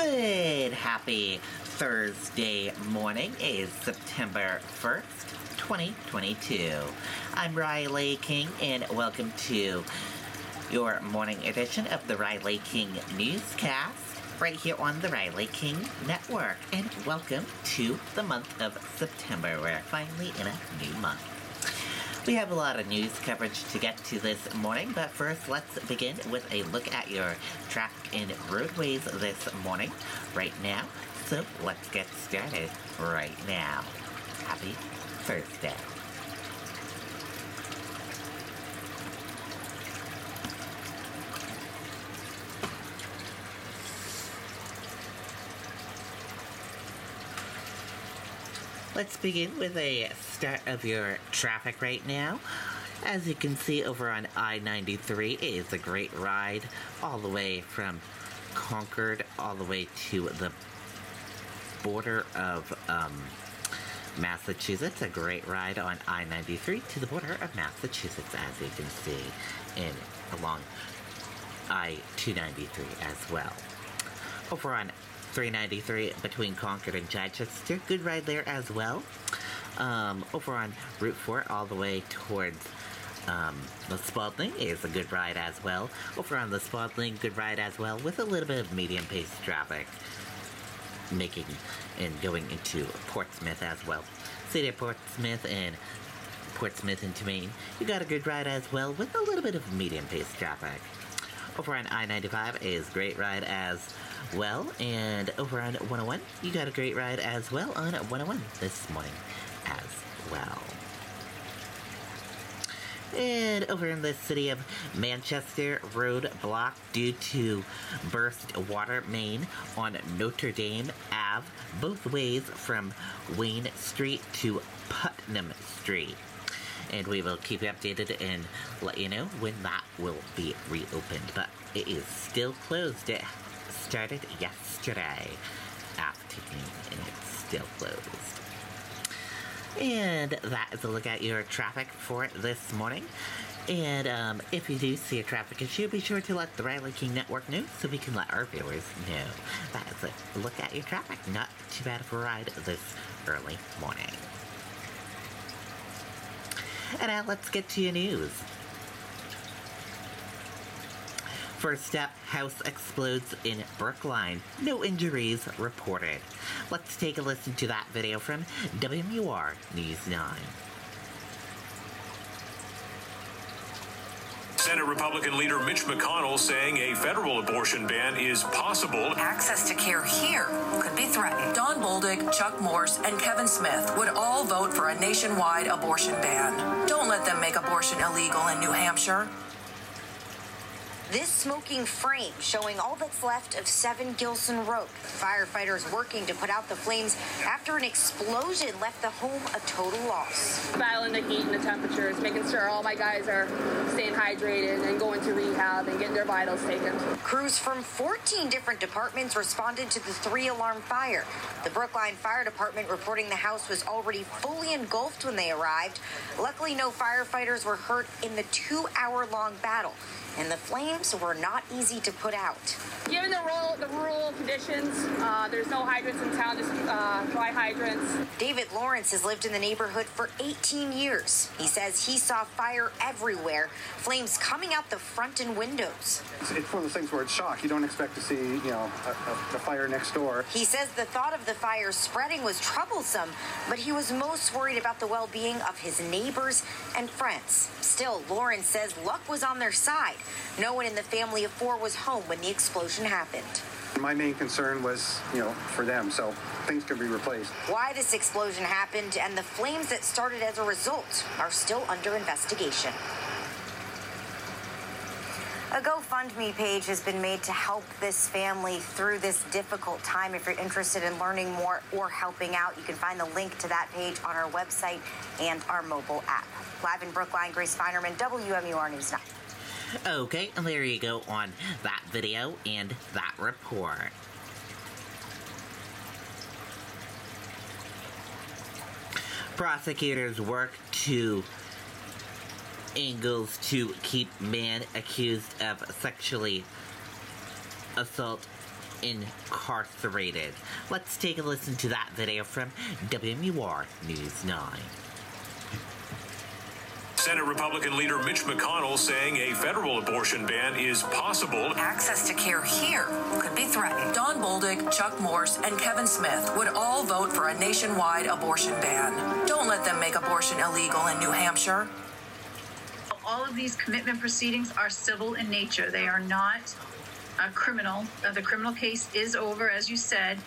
Good, happy Thursday morning is September 1st, 2022. I'm Riley King, and welcome to your morning edition of the Riley King Newscast, right here on the Riley King Network. And welcome to the month of September. We're finally in a new month. We have a lot of news coverage to get to this morning, but first let's begin with a look at your traffic and roadways this morning, right now. So let's get started right now. Happy Thursday. Let's begin with a start of your traffic right now. As you can see over on I-93, it is a great ride all the way from Concord all the way to the border of Massachusetts. A great ride on I-93 to the border of Massachusetts, as you can see, along I-293 as well. Over on 393 between Concord and Chichester, good ride there as well. Over on Route 4 all the way towards the Spalding is a good ride as well. Over on the Spalding, good ride as well, with a little bit of medium-paced traffic making and going into Portsmouth as well. City of Portsmouth and Portsmouth into Maine, you got a good ride as well with a little bit of medium-paced traffic. Over on I-95 is great ride as well, and over on 101, you got a great ride as well on 101 this morning as well. And over in the city of Manchester, road blocked due to burst water main on Notre Dame Ave, both ways from Wayne Street to Putnam Street. And we will keep you updated and let you know when that will be reopened. But it is still closed. It started yesterday afternoon, and it's still closed. And that is a look at your traffic for this morning. And if you do see a traffic issue, be sure to let the Riley King Network know so we can let our viewers know. That is a look at your traffic. Not too bad of a ride this early morning. And now let's get to your news. First up, house explodes in Brookline. No injuries reported. Let's take a listen to that video from WMUR News 9. Senate Republican leader Mitch McConnell saying a federal abortion ban is possible. Access to care here could be threatened. Don Bolduc, Chuck Morse, and Kevin Smith would all vote for a nationwide abortion ban. Don't let them make abortion illegal in New Hampshire. This smoking frame showing all that's left of 7 Gilson Road. Firefighters working to put out the flames after an explosion left the home a total loss. Battling the heat and the temperatures, making sure all my guys are staying hydrated and going to rehab and getting their vitals taken. Crews from 14 different departments responded to the 3-alarm fire. The Brookline Fire Department reporting the house was already fully engulfed when they arrived. Luckily, no firefighters were hurt in the 2-hour-long battle. And the flames were not easy to put out. Given the rural conditions, there's no hydrants in town, just dry hydrants. David Lawrence has lived in the neighborhood for 18 years. He says he saw fire everywhere, flames coming out the front and windows. It's one of those things where it's shock. You don't expect to see, a fire next door. He says the thought of the fire spreading was troublesome, but he was most worried about the well-being of his neighbors and friends. Still, Lawrence says luck was on their side. No one in the family of 4 was home when the explosion happened. My main concern was, for them, so things could be replaced. Why this explosion happened and the flames that started as a result are still under investigation. A GoFundMe page has been made to help this family through this difficult time. If you're interested in learning more or helping out, you can find the link to that page on our website and our mobile app. Live in Brookline, Grace Feinerman, WMUR News 9. Okay, and there you go on that video and that report. Prosecutors work to angles to keep man accused of sexually assault incarcerated. Let's take a listen to that video from WMUR News 9. Senate Republican leader Mitch McConnell saying a federal abortion ban is possible. Access to care here could be threatened. Don Bolduc, Chuck Morse, and Kevin Smith would all vote for a nationwide abortion ban. Don't let them make abortion illegal in New Hampshire. All of these commitment proceedings are civil in nature. They are not criminal. The criminal case is over, as you said.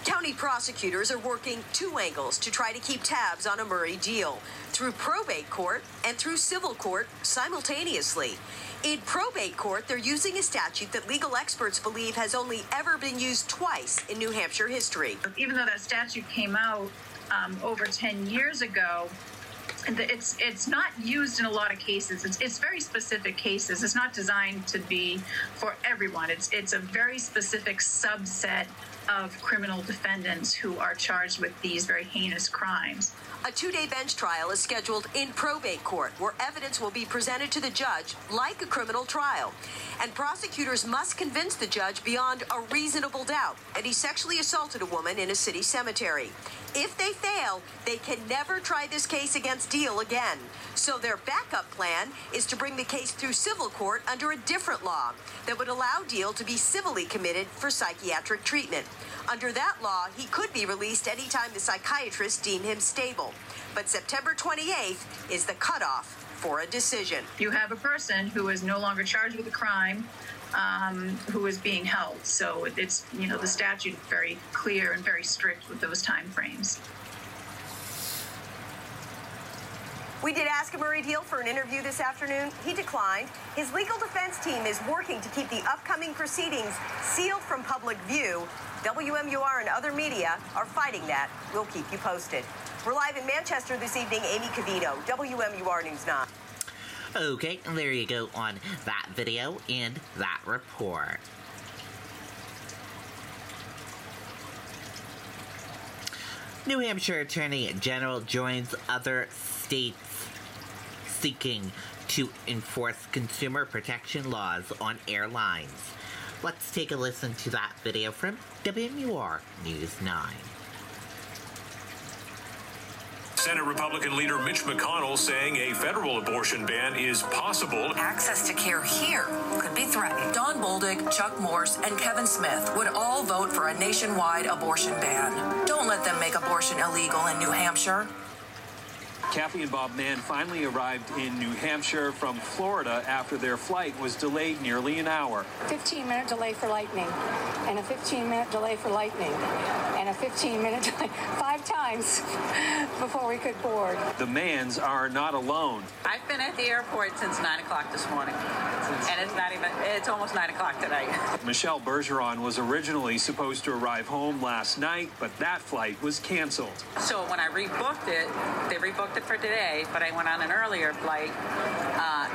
County prosecutors are working two angles to try to keep tabs on a Murray deal, through probate court and through civil court simultaneously. In probate court, they're using a statute that legal experts believe has only ever been used twice in New Hampshire history. Even though that statute came out over 10 years ago, it's not used in a lot of cases. It's very specific cases. It's not designed to be for everyone. It's a very specific subset of criminal defendants who are charged with these very heinous crimes. A two-day bench trial is scheduled in probate court, where evidence will be presented to the judge like a criminal trial. And prosecutors must convince the judge beyond a reasonable doubt that he sexually assaulted a woman in a city cemetery. If they fail, they can never try this case against Deal again. So their backup plan is to bring the case through civil court under a different law that would allow Deal to be civilly committed for psychiatric treatment. Under that law, he could be released anytime the psychiatrists deem him stable. But September 28th is the cutoff for a decision. You have a person who is no longer charged with a crime, who is being held. So it's, the statute is very clear and very strict with those time frames. We did ask Murray Deal for an interview this afternoon. He declined. His legal defense team is working to keep the upcoming proceedings sealed from public view. WMUR and other media are fighting that. We'll keep you posted. We're live in Manchester this evening. Amy Cavino, WMUR News 9. Okay, and there you go on that video and that report. New Hampshire Attorney General joins other states seeking to enforce consumer protection laws on airlines. Let's take a listen to that video from WMUR News 9. Senate Republican leader Mitch McConnell saying a federal abortion ban is possible. Access to care here could be threatened. Don Bolduc, Chuck Morse, and Kevin Smith would all vote for a nationwide abortion ban. Don't let them make abortion illegal in New Hampshire. Kathy and Bob Mann finally arrived in New Hampshire from Florida after their flight was delayed nearly an hour. 15-minute delay for lightning, and a 15-minute delay for lightning, and a 15-minute delay 5 times before we could board. The Manns are not alone. I've been at the airport since 9 o'clock this morning, and it's almost 9 o'clock tonight. Michelle Bergeron was originally supposed to arrive home last night, but that flight was canceled. So when I rebooked it, they rebooked it for today, but I went on an earlier flight,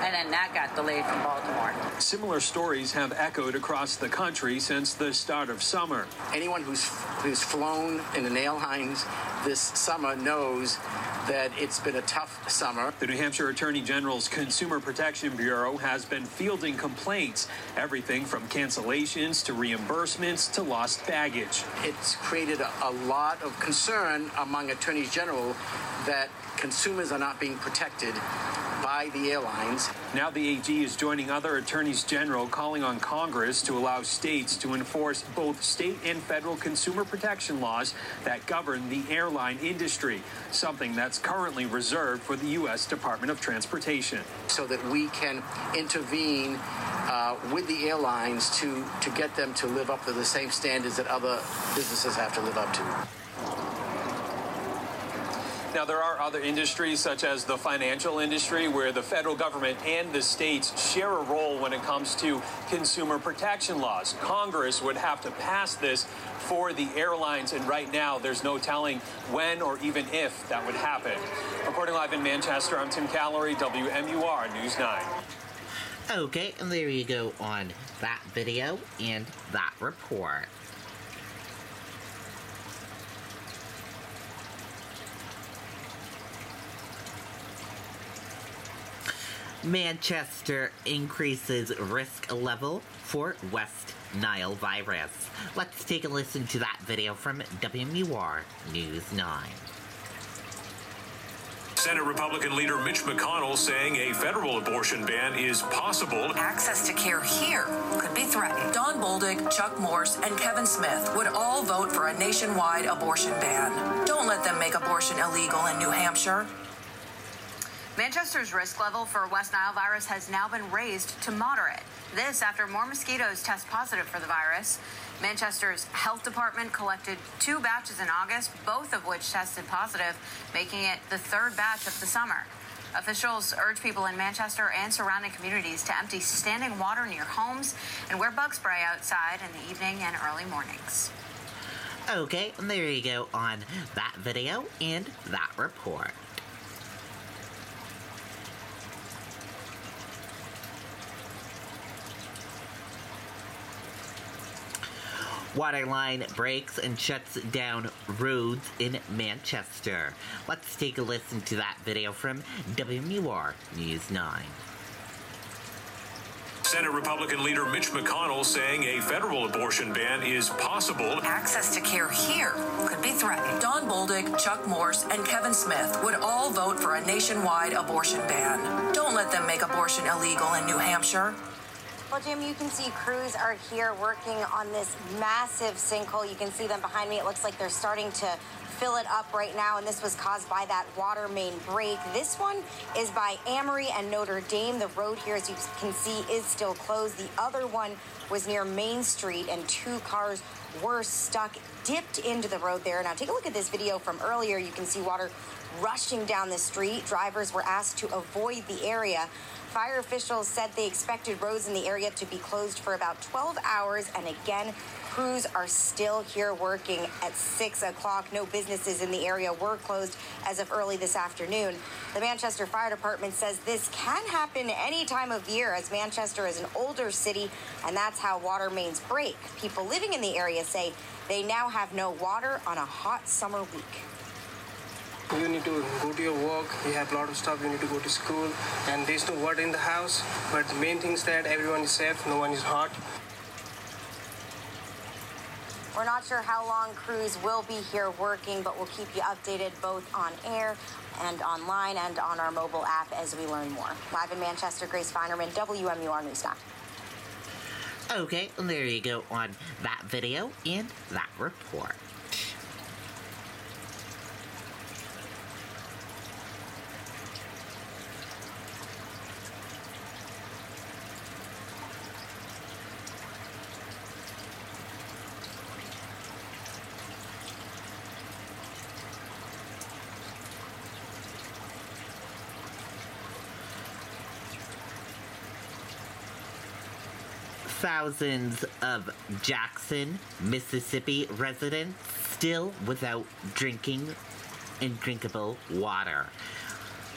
and then that got delayed from Baltimore. Similar stories have echoed across the country since the start of summer. Anyone who's flown in an airlines this summer knows that it's been a tough summer. The New Hampshire Attorney General's Consumer Protection Bureau has been fielding complaints, everything from cancellations to reimbursements to lost baggage. It's created a lot of concern among attorneys general that consumers are not being protected by the airlines. Now the AG is joining other attorneys general calling on Congress to allow states to enforce both state and federal consumer protection laws that govern the airline industry, something that's currently reserved for the U.S. Department of Transportation. So that we can intervene with the airlines to get them to live up to the same standards that other businesses have to live up to. Now, there are other industries, such as the financial industry, where the federal government and the states share a role when it comes to consumer protection laws. Congress would have to pass this for the airlines, and right now there's no telling when or even if that would happen. Reporting live in Manchester, I'm Tim Callery, WMUR News 9. Okay, and there you go on that video and that report. Manchester increases risk level for West Nile virus. Let's take a listen to that video from WMUR News 9. Senate Republican leader Mitch McConnell saying a federal abortion ban is possible. Access to care here could be threatened. Don Bolduc, Chuck Morse, and Kevin Smith would all vote for a nationwide abortion ban. Don't let them make abortion illegal in New Hampshire. Manchester's risk level for West Nile virus has now been raised to moderate. This after more mosquitoes test positive for the virus. Manchester's health department collected 2 batches in August, both of which tested positive, making it the 3rd batch of the summer. Officials urge people in Manchester and surrounding communities to empty standing water near homes and wear bug spray outside in the evening and early mornings. Okay, and there you go on that video and that report. Water line breaks and shuts down roads in Manchester. Let's take a listen to that video from WMUR News 9. Senate Republican leader Mitch McConnell saying a federal abortion ban is possible. Access to care here could be threatened. Don Bolduc, Chuck Morse, and Kevin Smith would all vote for a nationwide abortion ban. Don't let them make abortion illegal in New Hampshire. Well, Jim, you can see crews are here working on this massive sinkhole. You can see them behind me. It looks like they're starting to fill it up right now, and this was caused by that water main break. This one is by Amory and Notre Dame. The road here, as you can see, is still closed. The other one was near Main Street, and 2 cars were stuck, dipped into the road there. Now, take a look at this video from earlier. You can see water rushing down the street. Drivers were asked to avoid the area. Fire officials said they expected roads in the area to be closed for about 12 hours. And again, crews are still here working at 6 o'clock. No businesses in the area were closed as of early this afternoon. The Manchester Fire Department says this can happen any time of year, as Manchester is an older city, and that's how water mains break. People living in the area say they now have no water on a hot summer week. You need to go to your work, you have a lot of stuff, you need to go to school, and there's no water in the house, but the main thing is that everyone is safe, no one is hurt. We're not sure how long crews will be here working, but we'll keep you updated both on air and online and on our mobile app as we learn more. Live in Manchester, Grace Feinerman, WMUR News 9. Okay, and there you go on that video and that report. Thousands of Jackson, Mississippi residents still without drinking and drinkable water.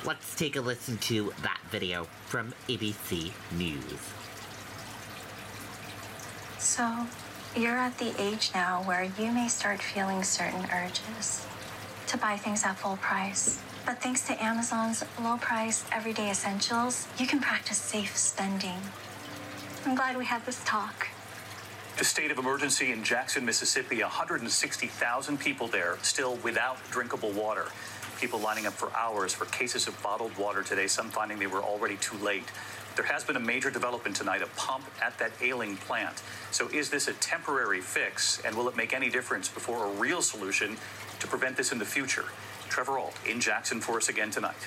Let's take a listen to that video from ABC News. So, you're at the age now where you may start feeling certain urges to buy things at full price. But thanks to Amazon's low price everyday essentials, you can practice safe spending. I'm glad we had this talk. The state of emergency in Jackson, Mississippi, 160,000 people there still without drinkable water. People lining up for hours for cases of bottled water today, some finding they were already too late. There has been a major development tonight, a pump at that Ailing plant. So is this a temporary fix, and will it make any difference before a real solution to prevent this in the future? Trevor Ault in Jackson for us again tonight.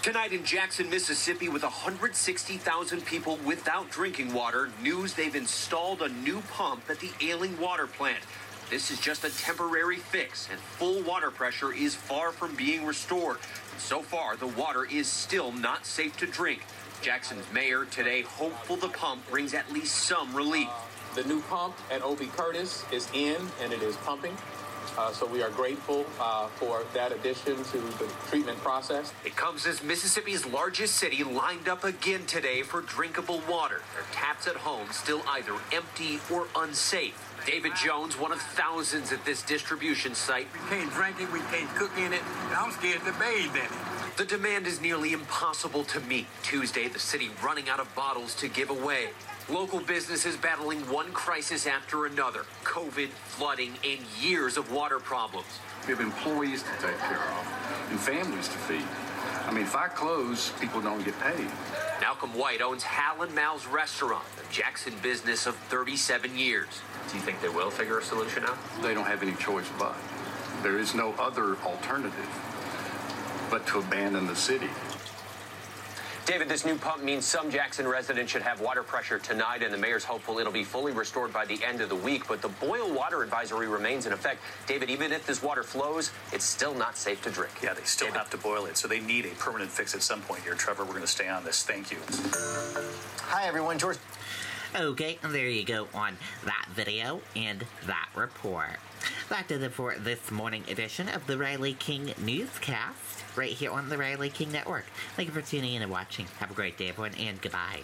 Tonight in Jackson, Mississippi, with 160,000 people without drinking water, news they've installed a new pump at the Ailing water plant. This is just a temporary fix, and full water pressure is far from being restored. So far, the water is still not safe to drink. Jackson's mayor today hopeful the pump brings at least some relief. The new pump at O.B. Curtis is in, and it is pumping. So we are grateful for that addition to the treatment process. It comes as Mississippi's largest city lined up again today for drinkable water. Their taps at home still either empty or unsafe. David Jones, one of thousands at this distribution site. We can't drink it, we can't cook in it, and I'm scared to bathe in it. The demand is nearly impossible to meet. Tuesday, the city running out of bottles to give away. Local businesses battling one crisis after another. COVID, flooding, and years of water problems. We have employees to take care of and families to feed. I mean, if I close, people don't get paid. Malcolm White owns Hal and Mal's restaurant, a Jackson business of 37 years. Do you think they will figure a solution out? They don't have any choice but. There is no other alternative but to abandon the city. David, this new pump means some Jackson residents should have water pressure tonight, and the mayor's hopeful it'll be fully restored by the end of the week. But the boil water advisory remains in effect. David, even if this water flows, it's still not safe to drink. Yeah, they still have to boil it, so they need a permanent fix at some point here. Trevor, we're going to stay on this. Thank you. Hi, everyone. George. Okay, there you go on that video and that report. That did it for this morning edition of the Riley King Newscast, right here on the Riley King Network. Thank you for tuning in and watching. Have a great day, everyone, and goodbye.